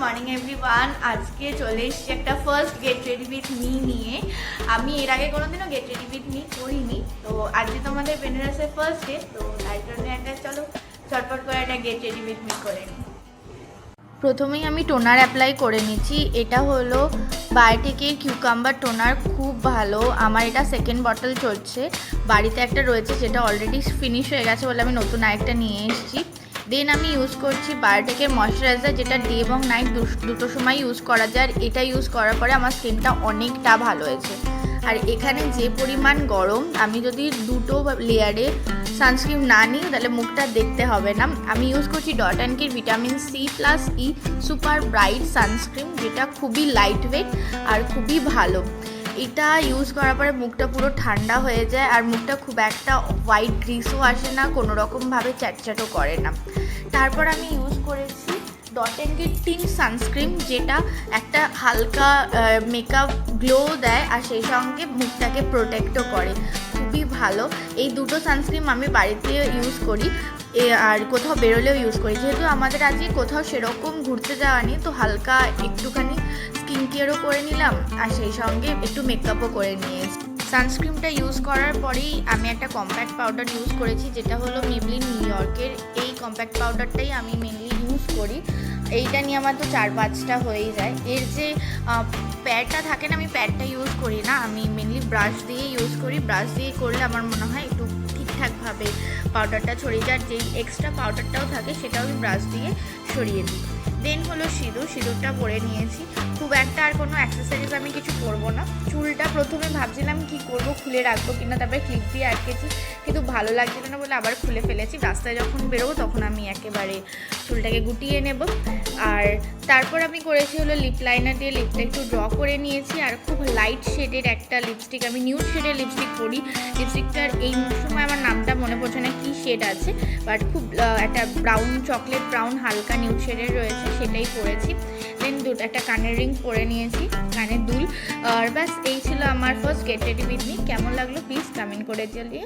Morning everyone. আজকে চলে এসেছি একটা first get ready with me নিয়ে। আমি এর আগে কোনোদিনও গেট রেডি উইথ মি করিনি, তো আজকে তোমাদের বেনারসের ফার্স্ট ডে, তো তাই জন্য একটা চলো চটপট করে একটা গেট রেডি উইথ মি করে নিই। প্রথমেই আমি টোনার অ্যাপ্লাই করে নিচ্ছি। এটা হলো বায়োটিকের কিউকাম্বার টোনার, খুব ভালো। আমার এটা সেকেন্ড বটল চলছে, বাড়িতে একটা রয়েছে যেটা অলরেডি ফিনিশ হয়ে গেছে বলে আমি নতুন আরেকটা নিয়ে এসেছি। দেন আমি ইউজ করছি বায়োটিকের ময়শ্চারাইজার, যেটা ডে এবং নাইট দুটো সময় ইউজ করা যায়। আর এটা ইউজ করার পরে আমার স্কিনটা অনেকটা ভালো হয়েছে। আর এখানে যে পরিমাণ গরম, আমি যদি দুটো লেয়ারে সানস্ক্রিন না নিই তাহলে মুখটা দেখতে হবে না। আমি ইউজ করছি ডট অ্যান্ড কির vitamin C+E super bright sunscreen, যেটা খুবই লাইট ওয়েট আর খুবই ভালো। এটা ইউজ করার পরে মুখটা পুরো ঠান্ডা হয়ে যায়, আর মুখটা খুব একটা হোয়াইট গ্রিসও আসে না, কোনো রকমভাবে চ্যাটচ্যাটও করে না। তারপর আমি ইউজ করেছি ডট অ্যান্ড কির টিন সানস্ক্রিন, যেটা একটা হালকা মেকআপ গ্লো দেয় আর সেই সঙ্গে মুখটাকে প্রোটেক্টও করে, খুবই ভালো। এই দুটো সানস্ক্রিন আমি বাড়িতে ইউজ করি আর কোথাও বেরোলেও ইউজ করি। যেহেতু আমাদের আজকে কোথাও সেরকম ঘুরতে যাওয়া নেই, তো হালকা একটুখানি স্কিন কেয়ারও করে নিলাম আর সেই সঙ্গে একটু মেকআপও করে নিয়েছি। সানস্ক্রিনটা ইউজ করার পরেই আমি একটা কম্প্যাক্ট পাউডার ইউজ করেছি, যেটা হলো মেবলিন নিউ ইয়র্কের। এই কম্প্যাক্ট পাউডারটাই আমি মেনলি ইউজ করি। এইটা নিয়ে আমার তো 4-5টা হয়েই যায়। এর যে প্যাডটা থাকে না, আমি প্যাডটা ইউজ করি না, আমি মেনলি ব্রাশ দিয়ে ইউজ করি। ব্রাশ দিয়ে করলে আমার মনে হয় একটু ঠিকঠাকভাবে পাউডারটা ছড়িয়ে যায়। যেই এক্সট্রা পাউডারটাও থাকে সেটাও আমি ব্রাশ দিয়ে সরিয়ে দিই। দেন হলো সিঁদুরটা পরে নিয়েছি। খুব একটা আর কোনো অ্যাক্সেসরিজ আমি কিছু করবো না। চুলটা প্রথমে ভাবছিলাম কি করব, খুলে রাখবো কিনা, তারপরে ক্লিপ দিয়ে আটকেছি, কিন্তু ভালো লাগছিল না বলে আবার খুলে ফেলেছি। রাস্তায় যখন বেরোবো তখন আমি একেবারে চুলটাকে গুটিয়ে নেব। আর তারপর আমি করেছি হলো লিপ লাইনার দিয়ে লিপটা একটু ড্র করে নিয়েছি। আর খুব লাইট শেডের একটা লিপস্টিক, আমি নিউড শেডের লিপস্টিক পরি। লিপস্টিকটার এই সময় আমার নামটা মনে পড়ছে না কী শেড আছে, বাট খুব একটা ব্রাউন, চকলেট ব্রাউন হালকা নিউড শেডের রয়েছে, সেটাই পরেছি। দেন একটা কানের রিং পরে নিয়েছি, কানের দুল। আর ব্যাস এই ছিল আমার first get ready with me. কেমন লাগলো প্লিজ কমেন্ট করে জানিও।